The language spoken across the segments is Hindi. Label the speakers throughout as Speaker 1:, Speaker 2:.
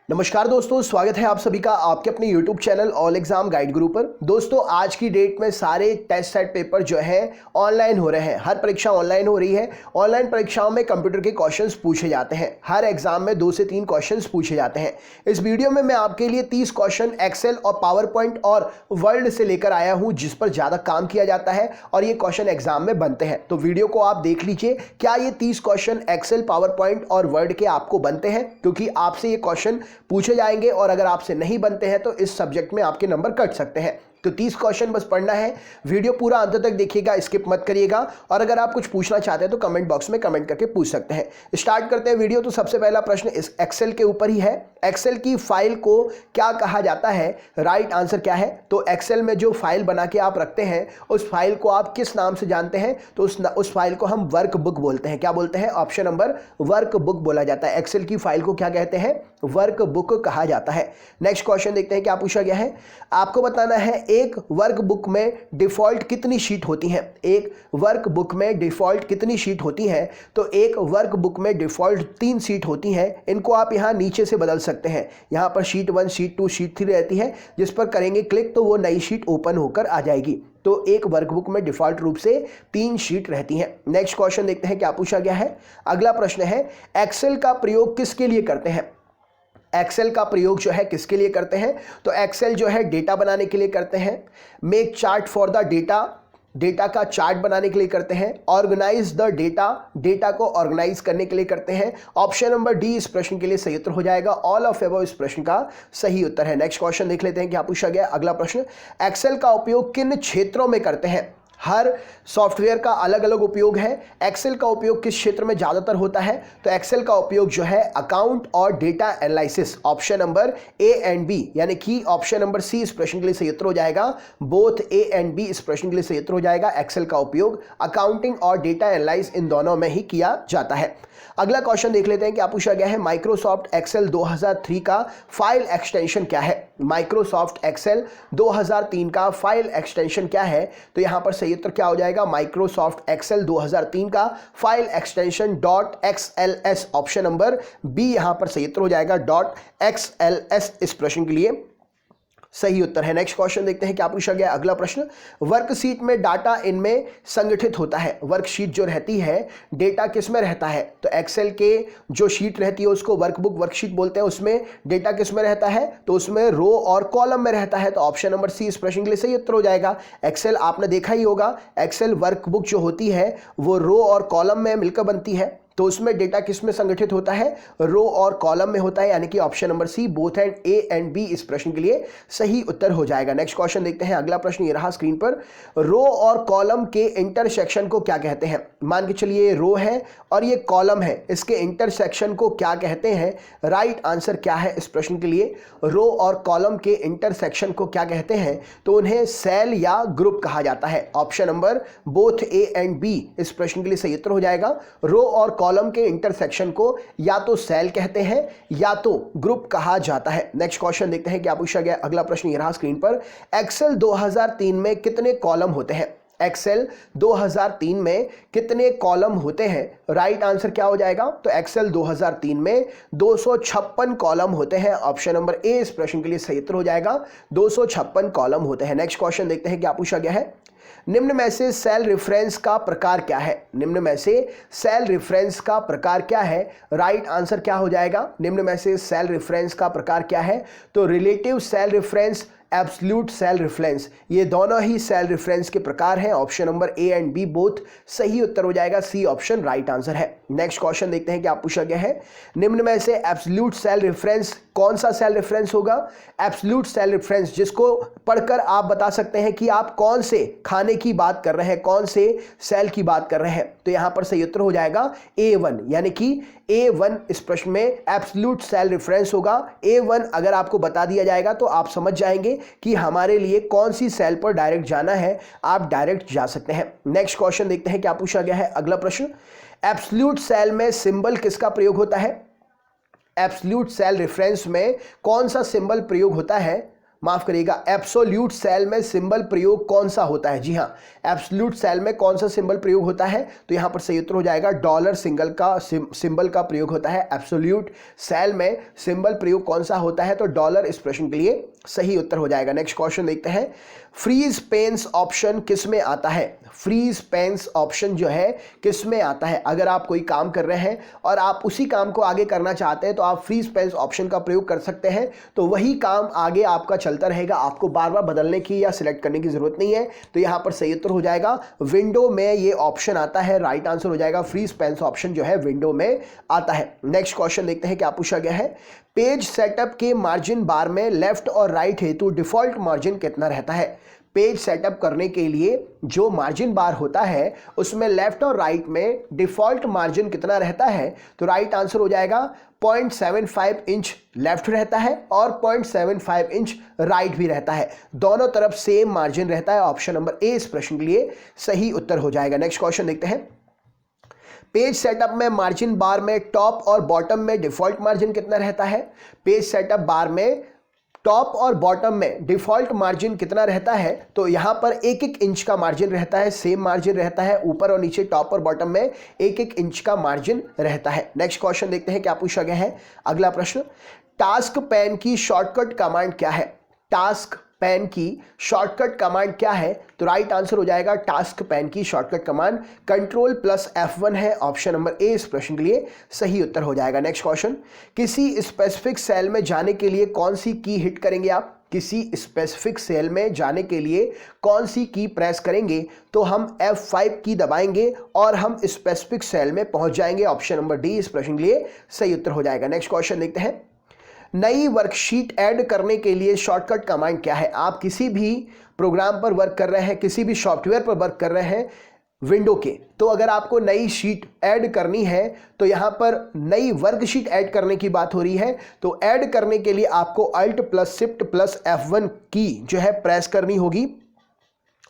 Speaker 1: नमस्कार दोस्तों, स्वागत है आप सभी का आपके अपने YouTube channel all exam guide गुरु पर। दोस्तों आज की डेट में सारे टेस्ट सेट पेपर जो है ऑनलाइन हो रहे हैं। हर परीक्षा ऑनलाइन हो रही है। ऑनलाइन परीक्षाओं में कंप्यूटर के क्वेश्चंस पूछे जाते हैं। हर एग्जाम में 2 से 3 क्वेश्चंस पूछे जाते हैं। इस वीडियो में मैं आपके लिए 30 क्वेश्चन एक्सेल और पावर पॉइंट और वर्ड से लेकर आया हूँ जिस पर ज़्यादा काम किया जाता है और ये क्वेश्चन एग्जाम में बनते हैं। तो वीडियो को आप देख लीजिए, क्या ये 30 क्वेश्चन एक्सेल, पावर पॉइंट और वर्ड के आपको बनते हैं, क्योंकि आपसे ये क्वेश्चन पूछे जाएंगे और अगर आपसे नहीं बनते हैं तो इस सब्जेक्ट में आपके नंबर कट सकते हैं। तो 30 क्वेश्चन बस पढ़ना है। वीडियो पूरा अंत तक देखिएगा, स्किप मत करिएगा। और अगर आप कुछ पूछना चाहते हैं तो कमेंट बॉक्स में कमेंट करके पूछ सकते हैं। स्टार्ट करते हैं वीडियो। तो सबसे पहला प्रश्न इस एक्सेल के ऊपर ही है। एक्सेल की फाइल को क्या कहा जाता है? राइट आंसर क्या है? तो एक्सेल में जो फाइल बना के आप रखते हैं उस फाइल को आप किस नाम से जानते हैं? तो उस फाइल को हम वर्कबुक बोलते हैं। क्या बोलते हैं? ऑप्शन नंबर वर्कबुक बोला जाता है। एक्सेल की फाइल को क्या कहते हैं? वर्कबुक कहा जाता है। नेक्स्ट क्वेश्चन देखते हैं क्या पूछा गया है। आपको बताना है एक वर्कबुक में डिफॉल्ट कितनी शीट होती हैं? एक वर्कबुक में डिफॉल्ट कितनी शीट होती हैं? तो एक वर्कबुक में डिफॉल्ट 3 शीट होती हैं। इनको आप यहां नीचे से बदल सकते हैं। यहां पर शीट 1, शीट 2, शीट 3 रहती है, जिस पर करेंगे क्लिक तो वो नई शीट ओपन होकर आ जाएगी। तो एक वर्कबुक में डिफॉल्ट रूप से 3 शीट रहती हैं। नेक्स्ट क्वेश्चन देखते हैं क्या पूछा गया है। अगला प्रश्न है एक्सेल का प्रयोग किसके लिए करते हैं? एक्सेल का प्रयोग जो है किसके लिए करते हैं? तो एक्सेल जो है डेटा बनाने के लिए करते हैं। Make chart for the data, data का चार्ट बनाने के लिए करते हैं। ऑर्गेनाइज द डेटा, डेटा को ऑर्गेनाइज करने के लिए करते हैं। ऑप्शन नंबर डी इस प्रश्न के लिए सही उत्तर हो जाएगा। ऑल ऑफ एबव इस प्रश्न का सही उत्तर है। नेक्स्ट क्वेश्चन देख लेते हैं क्या पूछा गया। अगला प्रश्न, एक्सेल का उपयोग किन क्षेत्रों में करते हैं? हर सॉफ्टवेयर का अलग अलग उपयोग है। एक्सेल का उपयोग किस क्षेत्र में ज़्यादातर होता है? तो एक्सेल का उपयोग जो है अकाउंट और data analysis. Option number A and B, यानी कि ऑप्शन नंबर सी इस प्रश्न के लिए सही उत्तर हो जाएगा। बोथ ए एंड बी इस प्रश्न के लिए सही उत्तर हो जाएगा। एक्सेल का उपयोग अकाउंटिंग और डेटा एनालाइज इन दोनों में ही किया जाता है। अगला क्वेश्चन देख लेते हैं क्या पूछा गया है। माइक्रोसॉफ्ट एक्सेल 2003 का फाइल एक्सटेंशन क्या है? माइक्रोसॉफ्ट एक्सेल 2003 का फाइल एक्सटेंशन क्या है? तो यहां पर सही उत्तर क्या हो जाएगा? माइक्रोसॉफ्ट एक्सेल 2003 का file extension .xls। Option number B यहां पर सही उत्तर हो जाएगा। .xls इस प्रश्न के लिए सही उत्तर है। नेक्स्ट क्वेश्चन देखते हैं क्या पूछा गया। अगला प्रश्न, वर्कशीट में डाटा इनमें संगठित होता है। वर्कशीट जो रहती है, डेटा किस में रहता है? तो एक्सेल के जो शीट रहती है उसको वर्कबुक वर्कशीट बोलते हैं। उसमें डेटा किस में रहता है? तो उसमें रो और कॉलम में रहता है। तो ऑप्शन नंबर सी इस प्रश्न के लिए सही उत्तर हो जाएगा। एक्सेल आपने देखा ही होगा, एक्सेल वर्कबुक जो होती है वो रो और कॉलम में मिलकर बनती है। तो उसमें डेटा किस में संगठित होता है? रो और कॉलम में होता है, यानी कि option number C both and A and B इस प्रश्न के लिए सही उत्तर हो जाएगा। नेक्स्ट क्वेश्चन देखते हैं। अगला प्रश्न ये रहा स्क्रीन पर। रो और कॉलम के इंटरसेक्शन को क्या कहते हैं? मान के चलिए ये रो है और ये कॉलम है, इसके इंटरसेक्शन को क्या कहते हैं? राइट आंसर क्या है इस प्रश्न के लिए? रो और कॉलम के इंटरसेक्शन को क्या कहते हैं? तो उन्हें सेल या ग्रुप कहा जाता है। Option number both A and B इस प्रश्न के लिए सही उत्तर हो जाएगा। रो और कॉलम के इंटरसेक्शन को या तो सेल कहते हैं या तो ग्रुप कहा जाता है। नेक्स्ट क्वेश्चन देखते हैं क्या पूछा गया। अगला प्रश्न ये रहा स्क्रीन पर। एक्सेल 2003 में कितने कॉलम होते हैं? एक्सेल 2003 में कितने कॉलम होते हैं? राइट आंसर क्या हो जाएगा? तो एक्सेल 2003 में 256 कॉलम होते हैं। ऑप्शन नंबर ए इस प्रश्न के लिए सही उत्तर हो जाएगा। 256 कॉलम होते हैं। नेक्स्ट क्वेश्चन देखते हैं क्या पूछा गया है। निम्न में से सेल रेफरेंस का प्रकार क्या है? निम्न में से सेल रेफरेंस का प्रकार क्या है? राइट आंसर क्या हो जाएगा? निम्न में से सेल रेफरेंस का प्रकार क्या है? तो relative cell reference, absolute cell reference, ये दोनों ही सेल रेफरेंस के प्रकार हैं। Option number A and B both सही उत्तर हो जाएगा। सी ऑप्शन राइट आंसर है। नेक्स्ट क्वेश्चन देखते हैं क्या पूछा गया है। निम्न में से एब्सोल्यूट सेल रेफरेंस कौन सा सेल रेफरेंस होगा? एब्सोल्यूट सेल रेफरेंस जिसको पढ़कर आप बता सकते हैं कि आप कौन से खाने की बात कर रहे हैं, कौन से सेल की बात कर रहे हैं। तो यहां पर सही उत्तर हो जाएगा A1, यानी कि A1 इस प्रश्न में एब्सोल्यूट सेल रेफरेंस होगा। A1 अगर आपको बता दिया जाएगा तो आप समझ जाएंगे कि हमारे लिए कौन सी सेल पर डायरेक्ट जाना है, आप डायरेक्ट जा सकते हैं। नेक्स्ट क्वेश्चन देखते हैं क्या पूछा गया है। अगला प्रश्न, एब्सोल्यूट सेल में सिंबल किसका प्रयोग होता है? एब्सोल्यूट सेल रेफरेंस में कौन सा सिंबल प्रयोग होता है? माफ करिएगा, एब्सोल्यूट सेल में सिंबल प्रयोग कौन सा होता है? जी हाँ, एब्सोल्यूट सेल में कौन सा सिंबल प्रयोग होता है? तो यहां पर सही उत्तर हो जाएगा डॉलर सिंगल का सिंबल का प्रयोग होता है। एब्सोल्यूट सेल में सिंबल प्रयोग कौन सा होता है? तो डॉलर इस प्रश्न के लिए सही उत्तर हो जाएगा। नेक्स्ट क्वेश्चन देखते हैं, फ्रीज पेंस ऑप्शन किस में आता है? फ्रीज पेंस ऑप्शन जो है किस में आता है? अगर आप कोई काम कर रहे हैं और आप उसी काम को आगे करना चाहते हैं तो आप फ्रीज पेंस ऑप्शन का प्रयोग कर सकते हैं, तो वही काम आगे आपका चलता रहेगा, आपको बार बार बदलने की या सिलेक्ट करने की जरूरत नहीं है। तो यहां पर सही उत्तर हो जाएगा विंडो में ये ऑप्शन आता है। राइट आंसर हो जाएगा फ्रीज पेंस ऑप्शन जो है विंडो में आता है। नेक्स्ट क्वेश्चन देखते हैं क्या पूछा गया है, पेज सेटअप के मार्जिन बार में लेफ्ट और राइट हेतु डिफॉल्ट मार्जिन कितना रहता है? पेज सेटअप करने के लिए जो मार्जिन बार होता है उसमें लेफ्ट और राइट में डिफॉल्ट मार्जिन कितना रहता है? तो राइट आंसर हो जाएगा 0.75 इंच लेफ्ट रहता है और 0.75 इंच राइट भी रहता है, दोनों तरफ सेम मार्जिन रहता है। ऑप्शन नंबर ए इस प्रश्न के लिए सही उत्तर हो जाएगा। नेक्स्ट क्वेश्चन देखते हैं, पेज सेटअप में मार्जिन बार में टॉप और बॉटम में डिफॉल्ट मार्जिन कितना रहता है? पेज सेटअप बार में टॉप और बॉटम में डिफॉल्ट मार्जिन कितना रहता है? तो यहां पर 1-1 इंच का मार्जिन रहता है, सेम मार्जिन रहता है, ऊपर और नीचे टॉप और बॉटम में 1-1 इंच का मार्जिन रहता है। नेक्स्ट क्वेश्चन देखते हैं क्या पूछा गया है। अगला प्रश्न, टास्क पैन की शॉर्टकट कमांड क्या है? टास्क पैन की शॉर्टकट कमांड क्या है? तो राइट आंसर हो जाएगा टास्क पैन की शॉर्टकट कमांड Ctrl+F1 है। ऑप्शन नंबर ए इस प्रश्न के लिए सही उत्तर हो जाएगा। नेक्स्ट क्वेश्चन, किसी स्पेसिफिक सेल में जाने के लिए कौन सी की हिट करेंगे आप? किसी स्पेसिफिक सेल में जाने के लिए कौन सी की प्रेस करेंगे? तो हम F5 की दबाएंगे और हम स्पेसिफिक सेल में पहुंच जाएंगे। ऑप्शन नंबर डी इस प्रश्न के लिए सही उत्तर हो जाएगा। नेक्स्ट क्वेश्चन देखते हैं, नई वर्कशीट ऐड करने के लिए शॉर्टकट कमांड क्या है? आप किसी भी प्रोग्राम पर वर्क कर रहे हैं, किसी भी सॉफ्टवेयर पर वर्क कर रहे हैं विंडो के, तो अगर आपको नई शीट ऐड करनी है तो यहां पर नई वर्कशीट ऐड करने की बात हो रही है, तो ऐड करने के लिए आपको Alt+Shift+F1 की जो है प्रेस करनी होगी।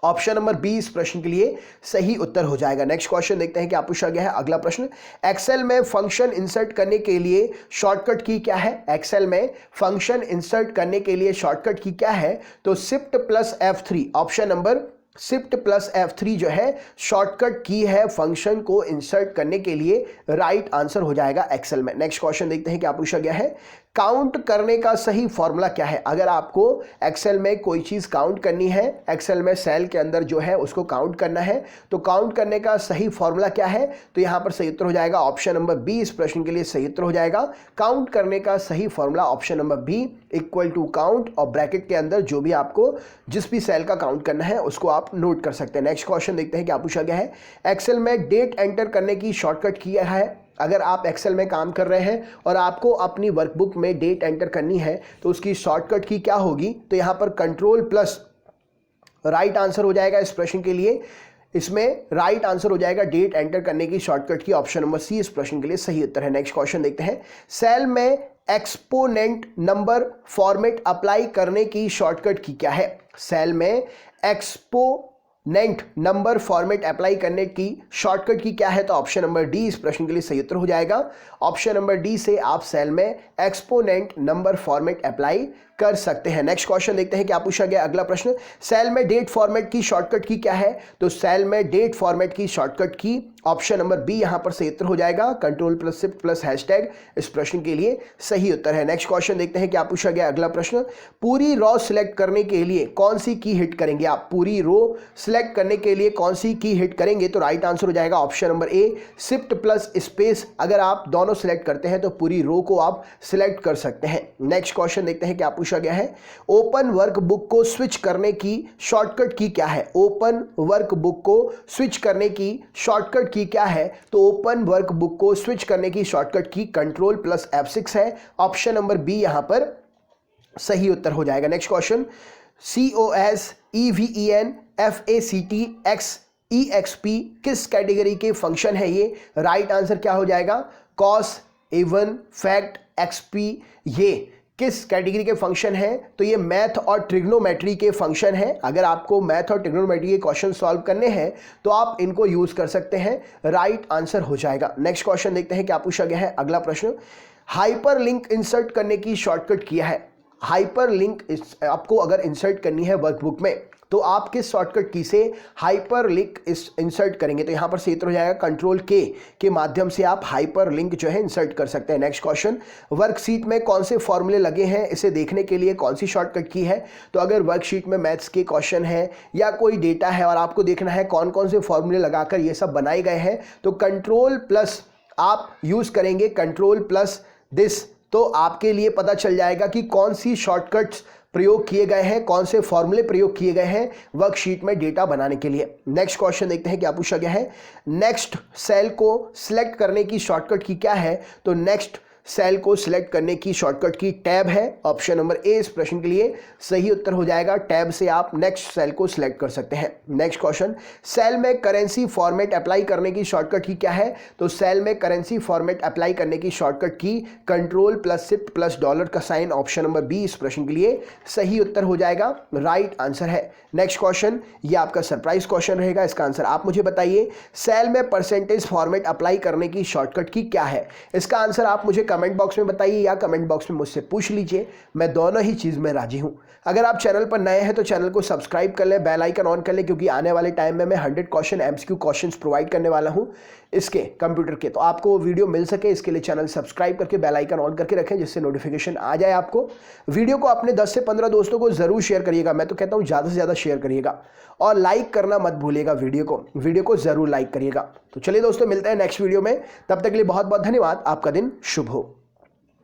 Speaker 1: ऑप्शन नंबर बी इस प्रश्न के लिए सही उत्तर हो जाएगा। नेक्स्ट क्वेश्चन देखते हैं क्या पूछा गया है। अगला प्रश्न, एक्सेल में फंक्शन इंसर्ट करने के लिए शॉर्टकट की क्या है? एक्सेल में फंक्शन इंसर्ट करने के लिए शॉर्टकट की क्या है? तो Shift+F3, ऑप्शन नंबर Shift+F3 जो है शॉर्टकट की है फंक्शन को इंसर्ट करने के लिए। राइट आंसर हो जाएगा एक्सेल में। नेक्स्ट क्वेश्चन देखते हैं क्या पूछा गया है, काउंट करने का सही फॉर्मूला क्या है? अगर आपको एक्सेल में कोई चीज काउंट करनी है, एक्सेल में सेल के अंदर जो है उसको काउंट करना है, तो काउंट करने का सही फॉर्मूला क्या है? तो यहां पर सही उत्तर हो जाएगा ऑप्शन नंबर बी इस प्रश्न के लिए सही उत्तर हो जाएगा। काउंट करने का सही formula option number B =count और ब्रैकेट के अंदर जो भी आपको जिस भी सेल का काउंट करना है उसको आप नोट कर सकते हैं। नेक्स्ट क्वेश्चन देखते हैं क्या पूछा गया है, एक्सेल में डेट एंटर करने की शॉर्टकट की है? अगर आप एक्सेल में काम कर रहे हैं और आपको अपनी वर्कबुक में डेट एंटर करनी है तो उसकी शॉर्टकट की क्या होगी? तो यहां पर Ctrl+ राइट आंसर हो जाएगा इस प्रश्न के लिए। इसमें राइट आंसर हो जाएगा डेट एंटर करने की शॉर्टकट की। ऑप्शन नंबर सी इस प्रश्न के लिए सही उत्तर है। नेक्स्ट क्वेश्चन देखते हैं, सेल में एक्सपोनेंट नंबर फॉर्मेट अप्लाई करने की शॉर्टकट की क्या है? सेल में एक्सपोनेंट नंबर फॉर्मेट अप्लाई करने की शॉर्टकट की क्या है? तो ऑप्शन नंबर डी इस प्रश्न के लिए सही उत्तर हो जाएगा। ऑप्शन नंबर डी से आप सेल में एक्सपोनेंट नंबर फॉर्मेट अप्लाई कर सकते हैं। नेक्स्ट क्वेश्चन देखते हैं क्या पूछा गया। अगला प्रश्न, सेल में डेट फॉर्मेट की शॉर्टकट की क्या है? तो सेल में डेट फॉर्मेट की शॉर्टकट की ऑप्शन नंबर बी यहां पर सही उत्तर हो जाएगा। Ctrl+Shift+#, इस प्रश्न के लिए सही उत्तर है। नेक्स्ट क्वेश्चन देखते हैं क्या पूछा गया। अगला प्रश्न, पूरी रो सिलेक्ट करने के लिए कौन सी की हिट करेंगे आप? पूरी रो सिलेक्ट करने के लिए कौन सी की हिट करेंगे? तो राइट आंसर हो जाएगा ऑप्शन नंबर ए Shift+space। अगर आप दोनों सिलेक्ट करते हैं तो पूरी रो को आप सिलेक्ट कर सकते हैं। नेक्स्ट क्वेश्चन देखते हैं क्या पूछा गया है, ओपन वर्कबुक को स्विच करने की शॉर्टकट की क्या है? ओपन वर्कबुक को स्विच करने की शॉर्टकट की क्या है? तो ओपन वर्कबुक को स्विच करने की शॉर्टकट की Ctrl+F6 है। ऑप्शन नंबर बी यहां पर सही उत्तर हो जाएगा। नेक्स्ट क्वेश्चन, COSEVENFACTXEXP किस कैटेगरी के फंक्शन है ये? राइट आंसर क्या हो जाएगा? कॉस, इवन, फैक्ट, एक्सपी, ये किस कैटेगरी के फंक्शन है? तो ये मैथ और ट्रिग्नोमेट्री के फंक्शन है। अगर आपको मैथ और ट्रिग्नोमेट्री के क्वेश्चन सॉल्व करने हैं तो आप इनको यूज कर सकते हैं। राइट आंसर हो जाएगा। नेक्स्ट क्वेश्चन देखते हैं क्या पूछा गया है। अगला प्रश्न, हाइपरलिंक इंसर्ट करने की शॉर्टकट किया है। हाइपर लिंक आपको अगर इंसर्ट करनी है वर्कबुक में तो आप किस शॉर्टकट की से हाइपर लिंक इंसर्ट करेंगे? तो यहां पर क्षेत्र हो जाएगा कंट्रोल के माध्यम से आप हाइपर लिंक जो है इंसर्ट कर सकते हैं। नेक्स्ट क्वेश्चन, वर्कशीट में कौन से फॉर्मूले लगे हैं, इसे देखने के लिए कौन सी शॉर्टकट की है? तो अगर वर्कशीट में मैथ्स के क्वेश्चन है या कोई डेटा है और आपको देखना है कौन कौन से फॉर्मूले लगाकर ये सब बनाए गए हैं, तो कंट्रोल प्लस आप यूज करेंगे, कंट्रोल प्लस दिस, तो आपके लिए पता चल जाएगा कि कौन सी शॉर्टकट्स प्रयोग किए गए हैं, कौन से फॉर्मूले प्रयोग किए गए हैं वर्कशीट में डेटा बनाने के लिए। नेक्स्ट क्वेश्चन देखते हैं क्या पूछा गया है। नेक्स्ट सेल को सिलेक्ट करने की शॉर्टकट की क्या है? तो नेक्स्ट सेल को सिलेक्ट करने की शॉर्टकट की टैब है। ऑप्शन नंबर ए इस प्रश्न के लिए सही उत्तर हो जाएगा। टैब से आप नेक्स्ट सेल को सिलेक्ट कर सकते हैं। नेक्स्ट क्वेश्चन, सेल में करेंसी फॉर्मेट अप्लाई करने की शॉर्टकट की क्या है? तो सेल में करेंसी फॉर्मेट अप्लाई करने की शॉर्टकट की control plus shift plus dollar का साइन। ऑप्शन नंबर बी इस प्रश्न के लिए सही उत्तर हो जाएगा, राइट आंसर है। नेक्स्ट क्वेश्चन, ये आपका सरप्राइज क्वेश्चन रहेगा, इसका आंसर आप मुझे बताइए। सेल में परसेंटेज फॉर्मेट अप्लाई करने की शॉर्टकट की क्या है? इसका आंसर आप मुझे कमेंट बॉक्स में बताइए या कमेंट बॉक्स में मुझसे पूछ लीजिए, मैं दोनों ही चीज में राजी हूं। अगर आप चैनल पर नए हैं तो चैनल को सब्सक्राइब कर लें, बेल आइकन ऑन कर लें, क्योंकि आने वाले टाइम में मैं 100 क्वेश्चन एमसीक्यू क्वेश्चंस प्रोवाइड करने वाला हूं इसके कंप्यूटर के, तो आपको वीडियो मिल सके इसके लिए चैनल सब्सक्राइब करके बेल आइकन ऑन करके रखें, जिससे नोटिफिकेशन आ जाए आपको। वीडियो को अपने 10 से 15 दोस्तों को जरूर शेयर करिएगा, मैं तो कहता हूं ज्यादा से ज्यादा शेयर करिएगा, और लाइक करना मत भूलिएगा। वीडियो को जरूर लाइक करिएगा। तो चलिए दोस्तों, मिलते हैं नेक्स्ट वीडियो में, तब तक के लिए बहुत बहुत धन्यवाद। आपका दिन शुभ हो।